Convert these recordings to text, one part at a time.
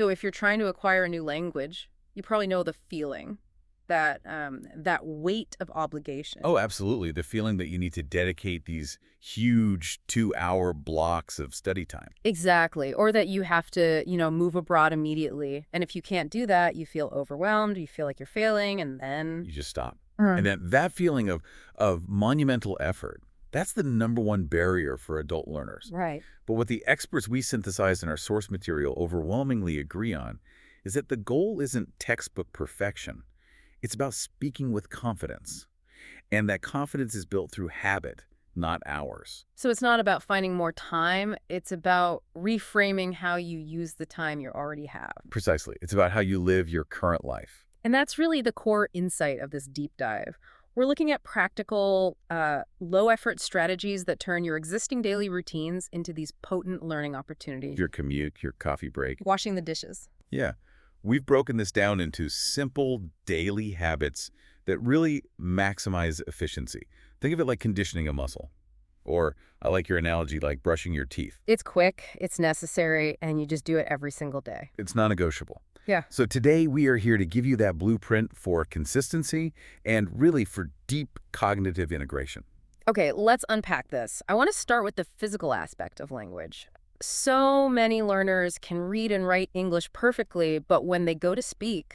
So if you're trying to acquire a new language, you probably know the feeling, that weight of obligation. Oh, absolutely. The feeling that you need to dedicate these huge 2-hour blocks of study time. Exactly. Or that you have to, move abroad immediately. And if you can't do that, you feel overwhelmed, you feel like you're failing, and then... You just stop. And then that feeling of monumental effort, that's the #1 barrier for adult learners. Right. But what the experts we synthesize in our source material overwhelmingly agree on is that the goal isn't textbook perfection. It's about speaking with confidence. And that confidence is built through habit, not hours. So it's not about finding more time. It's about reframing how you use the time you already have. Precisely. It's about how you live your current life. And that's really the core insight of this deep dive. We're looking at practical, low-effort strategies that turn your existing daily routines into these potent learning opportunities. Your commute, your coffee break. Washing the dishes. Yeah. We've broken this down into simple daily habits that really maximize efficiency. Think of it like conditioning a muscle. Or I like your analogy, like brushing your teeth. It's quick, it's necessary, and you just do it every single day. It's non-negotiable. Yeah. So today we are here to give you that blueprint for consistency and really for deep cognitive integration. Okay, let's unpack this. I want to start with the physical aspect of language. So many learners can read and write English perfectly, but when they go to speak,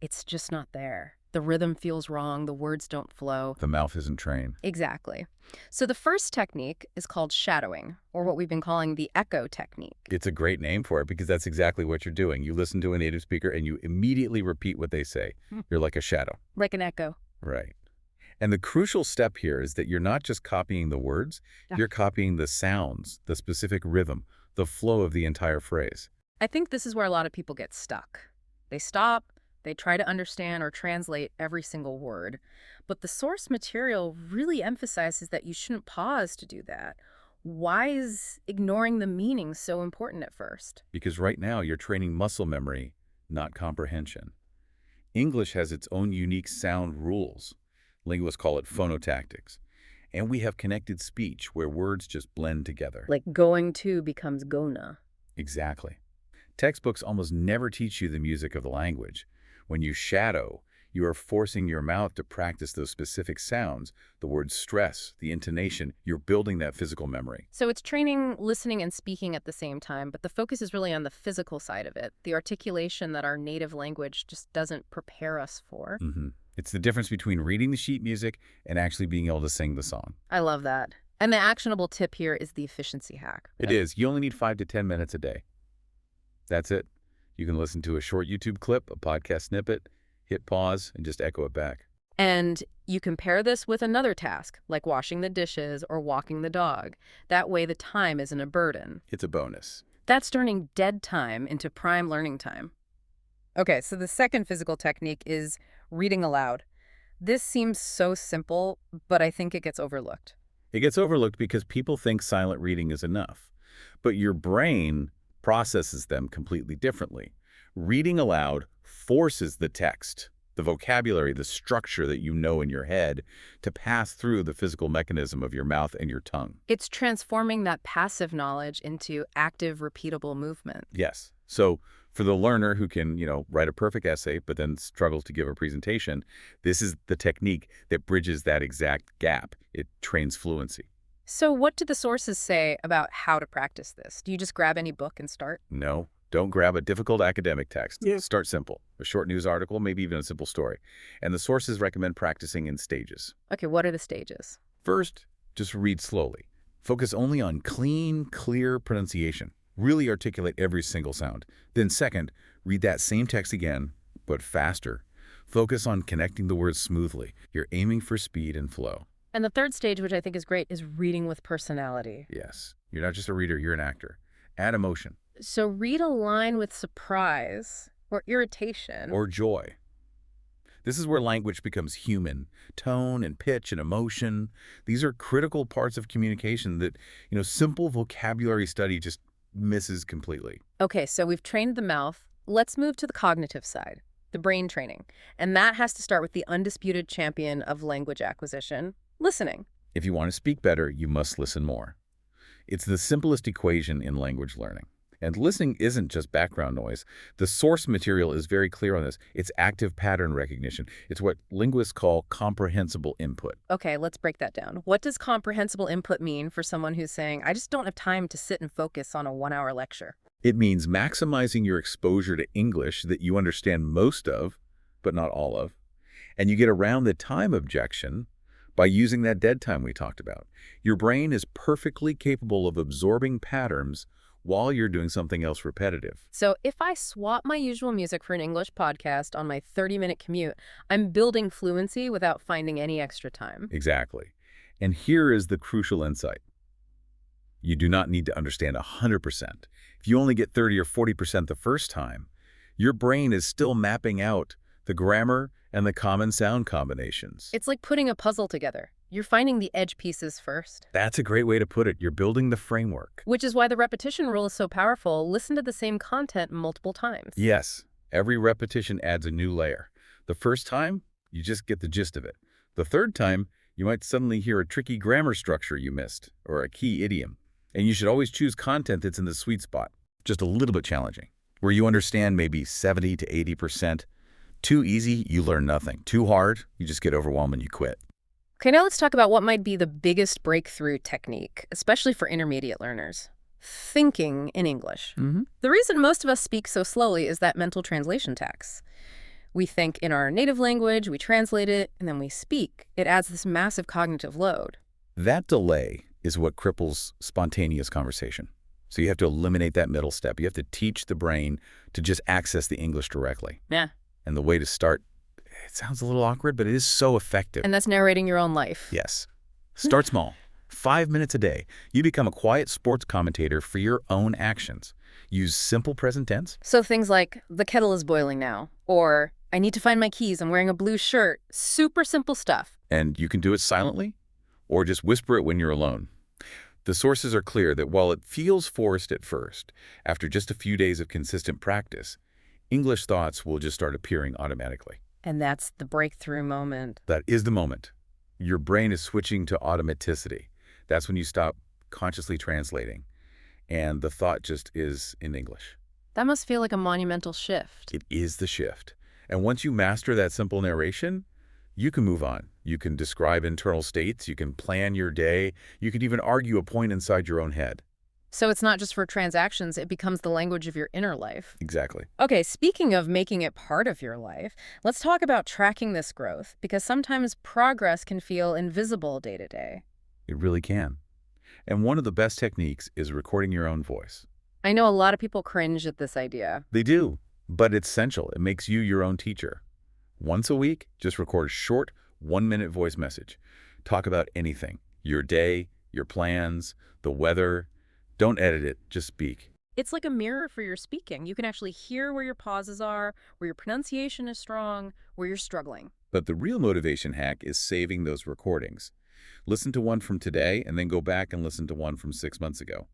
it's just not there. The rhythm feels wrong, the words don't flow. The mouth isn't trained. Exactly. So the first technique is called shadowing, or what we've been calling the echo technique. It's a great name for it because that's exactly what you're doing. You listen to a native speaker and you immediately repeat what they say. You're like a shadow. Like an echo. Right. And the crucial step here is that you're not just copying the words, you're copying the sounds, the specific rhythm, the flow of the entire phrase. I think this is where a lot of people get stuck. They stop, they try to understand or translate every single word, but the source material really emphasizes that you shouldn't pause to do that. Why is ignoring the meaning so important at first? Because right now you're training muscle memory, not comprehension. English has its own unique sound rules. Linguists call it phonotactics. And we have connected speech where words just blend together. Like going to becomes gonna. Exactly. Textbooks almost never teach you the music of the language. When you shadow, you are forcing your mouth to practice those specific sounds, the word stress, the intonation. You're building that physical memory. So it's training, listening, and speaking at the same time, but the focus is really on the physical side of it, the articulation that our native language just doesn't prepare us for. It's the difference between reading the sheet music and actually being able to sing the song. I love that. And the actionable tip here is the efficiency hack. It is. You only need 5 to 10 minutes a day. That's it. You can listen to a short YouTube clip, a podcast snippet, hit pause, and just echo it back. And you can pair this with another task, like washing the dishes or walking the dog. That way the time isn't a burden. It's a bonus. That's turning dead time into prime learning time. Okay, so the second physical technique is reading aloud. This seems so simple, but I think it gets overlooked. It gets overlooked because people think silent reading is enough. But your brain processes them completely differently. Reading aloud forces the text, the vocabulary, the structure that you know in your head to pass through the physical mechanism of your mouth and your tongue. It's transforming that passive knowledge into active, repeatable movement. Yes. So for the learner who can, write a perfect essay but then struggles to give a presentation, this is the technique that bridges that exact gap. It trains fluency. So what do the sources say about how to practice this? Do you just grab any book and start? No, don't grab a difficult academic text. Start simple. A short news article, maybe even a simple story. And the sources recommend practicing in stages. Okay, what are the stages? First, just read slowly. Focus only on clean, clear pronunciation. Really articulate every single sound. Then second, read that same text again, but faster. Focus on connecting the words smoothly. You're aiming for speed and flow. And the third stage, which I think is great, is reading with personality. Yes. You're not just a reader, you're an actor. Add emotion. So read a line with surprise or irritation. Or joy. This is where language becomes human. Tone and pitch and emotion. These are critical parts of communication that, simple vocabulary study just misses completely. Okay, so we've trained the mouth. Let's move to the cognitive side, the brain training. And that has to start with the undisputed champion of language acquisition, listening. If you want to speak better, you must listen more. It's the simplest equation in language learning. And listening isn't just background noise. The source material is very clear on this. It's active pattern recognition. It's what linguists call comprehensible input. Okay, let's break that down. What does comprehensible input mean for someone who's saying, I just don't have time to sit and focus on a 1-hour lecture? It means maximizing your exposure to English that you understand most of, but not all of. And you get around the time objection by using that dead time we talked about. Your brain is perfectly capable of absorbing patterns while you're doing something else repetitive. So if I swap my usual music for an English podcast on my 30-minute commute, I'm building fluency without finding any extra time. Exactly. And here is the crucial insight. You do not need to understand 100%. If you only get 30 or 40% the first time, your brain is still mapping out the grammar and the common sound combinations. It's like putting a puzzle together. You're finding the edge pieces first. That's a great way to put it. You're building the framework. Which is why the repetition rule is so powerful. Listen to the same content multiple times. Yes, every repetition adds a new layer. The first time, you just get the gist of it. The third time, you might suddenly hear a tricky grammar structure you missed, or a key idiom. And you should always choose content that's in the sweet spot, just a little bit challenging, where you understand maybe 70 to 80%. Too easy, you learn nothing. Too hard, you just get overwhelmed and you quit. Okay, now let's talk about what might be the biggest breakthrough technique, especially for intermediate learners. Thinking in English. The reason most of us speak so slowly is that mental translation tax. We think in our native language, we translate it, and then we speak. It adds this massive cognitive load. That delay is what cripples spontaneous conversation. So you have to eliminate that middle step. You have to teach the brain to just access the English directly. Yeah. And the way to start, it sounds a little awkward, but it is so effective. And that's narrating your own life. Yes. Start small. 5 minutes a day. You become a quiet sports commentator for your own actions. Use simple present tense. So things like, the kettle is boiling now, or I need to find my keys, I'm wearing a blue shirt. Super simple stuff. And you can do it silently or just whisper it when you're alone. The sources are clear that while it feels forced at first, after just a few days of consistent practice, English thoughts will just start appearing automatically. And that's the breakthrough moment. That is the moment. Your brain is switching to automaticity. That's when you stop consciously translating, and the thought just is in English. That must feel like a monumental shift. It is the shift. And once you master that simple narration, you can move on. You can describe internal states, you can plan your day, you can even argue a point inside your own head. So it's not just for transactions, it becomes the language of your inner life. Exactly. Okay, speaking of making it part of your life, let's talk about tracking this growth, because sometimes progress can feel invisible day to day. It really can. And one of the best techniques is recording your own voice. I know a lot of people cringe at this idea. They do, but it's essential. It makes you your own teacher. Once a week, just record a short 1-minute voice message. Talk about anything. Your day, your plans, the weather. Don't edit it, just speak. It's like a mirror for your speaking. You can actually hear where your pauses are, where your pronunciation is strong, where you're struggling. But the real motivation hack is saving those recordings. Listen to one from today and then go back and listen to one from 6 months ago.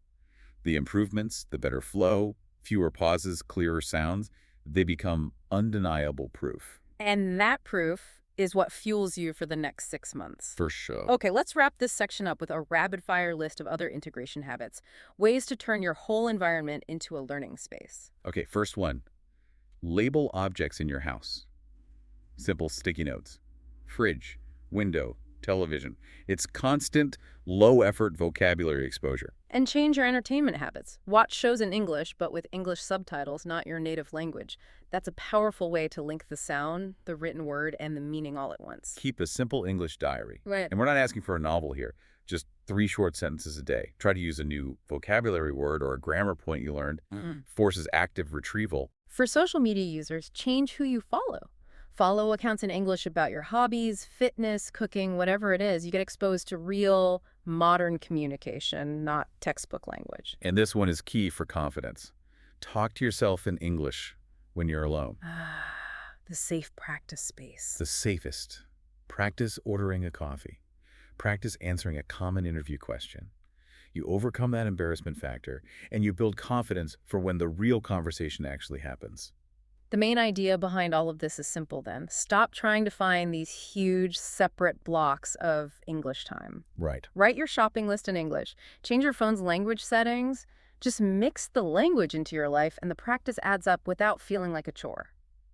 The improvements, the better flow, fewer pauses, clearer sounds, they become undeniable proof. And that proof is what fuels you for the next 6 months. For sure. Okay, let's wrap this section up with a rapid-fire list of other integration habits, ways to turn your whole environment into a learning space. Okay, first one. Label objects in your house. Simple sticky notes. Fridge, window, television. It's constant, low-effort vocabulary exposure. And change your entertainment habits. Watch shows in English, but with English subtitles, not your native language. That's a powerful way to link the sound, the written word, and the meaning all at once. Keep a simple English diary. Right. And we're not asking for a novel here, just 3 short sentences a day. Try to use a new vocabulary word or a grammar point you learned. Forces active retrieval. For social media users, change who you follow. Follow accounts in English about your hobbies, fitness, cooking, whatever it is. You get exposed to real, modern communication, not textbook language. And this one is key for confidence. Talk to yourself in English when you're alone. The safe practice space. The safest. Practice ordering a coffee. Practice answering a common interview question. You overcome that embarrassment factor, and you build confidence for when the real conversation actually happens. The main idea behind all of this is simple then. Stop trying to find these huge separate blocks of English time. Right. Write your shopping list in English. Change your phone's language settings Just mix the language into your life and the practice adds up without feeling like a chore.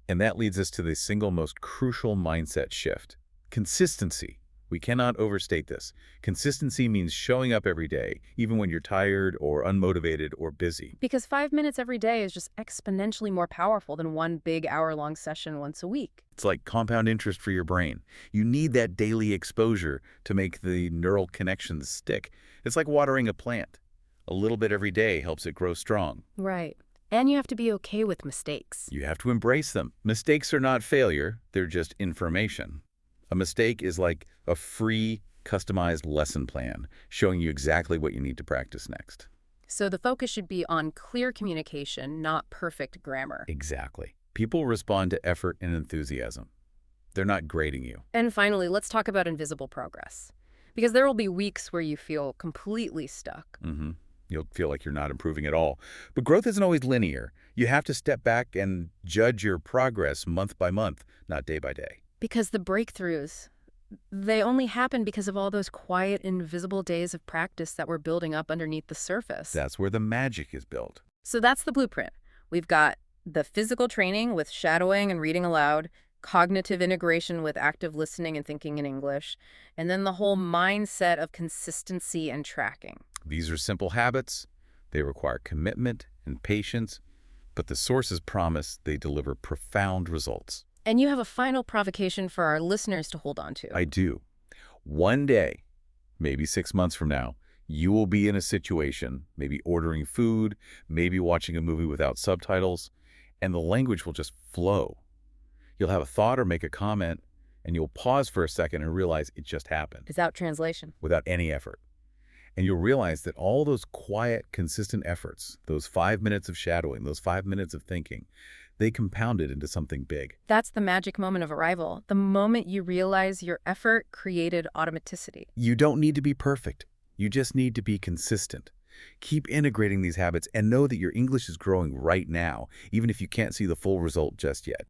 And that leads us to the single most crucial mindset shift: consistency. We cannot overstate this. Consistency means showing up every day, even when you're tired or unmotivated or busy. Because 5 minutes every day is just exponentially more powerful than one big hour-long session once a week. It's like compound interest for your brain. You need that daily exposure to make the neural connections stick. It's like watering a plant. A little bit every day helps it grow strong. Right. And you have to be okay with mistakes. You have to embrace them. Mistakes are not failure, they're just information. A mistake is like a free, customized lesson plan, showing you exactly what you need to practice next. So the focus should be on clear communication, not perfect grammar. Exactly. People respond to effort and enthusiasm. They're not grading you. And finally, let's talk about invisible progress. Because there will be weeks where you feel completely stuck. You'll feel like you're not improving at all. But growth isn't always linear. You have to step back and judge your progress month by month, not day by day. Because the breakthroughs, they only happen because of all those quiet, invisible days of practice that we're building up underneath the surface. That's where the magic is built. So that's the blueprint. We've got the physical training with shadowing and reading aloud, cognitive integration with active listening and thinking in English, and then the whole mindset of consistency and tracking. These are simple habits. They require commitment and patience, but the sources promise they deliver profound results. And you have a final provocation for our listeners to hold on to. I do. One day, maybe 6 months from now, you will be in a situation, maybe ordering food, maybe watching a movie without subtitles, and the language will just flow. You'll have a thought or make a comment, and you'll pause for a second and realize it just happened Without translation. without any effort. And you'll realize that all those quiet, consistent efforts, those 5 minutes of shadowing, those 5 minutes of thinking, they compounded into something big. That's the magic moment of arrival, the moment you realize your effort created automaticity. You don't need to be perfect. You just need to be consistent. Keep integrating these habits and know that your English is growing right now, even if you can't see the full result just yet.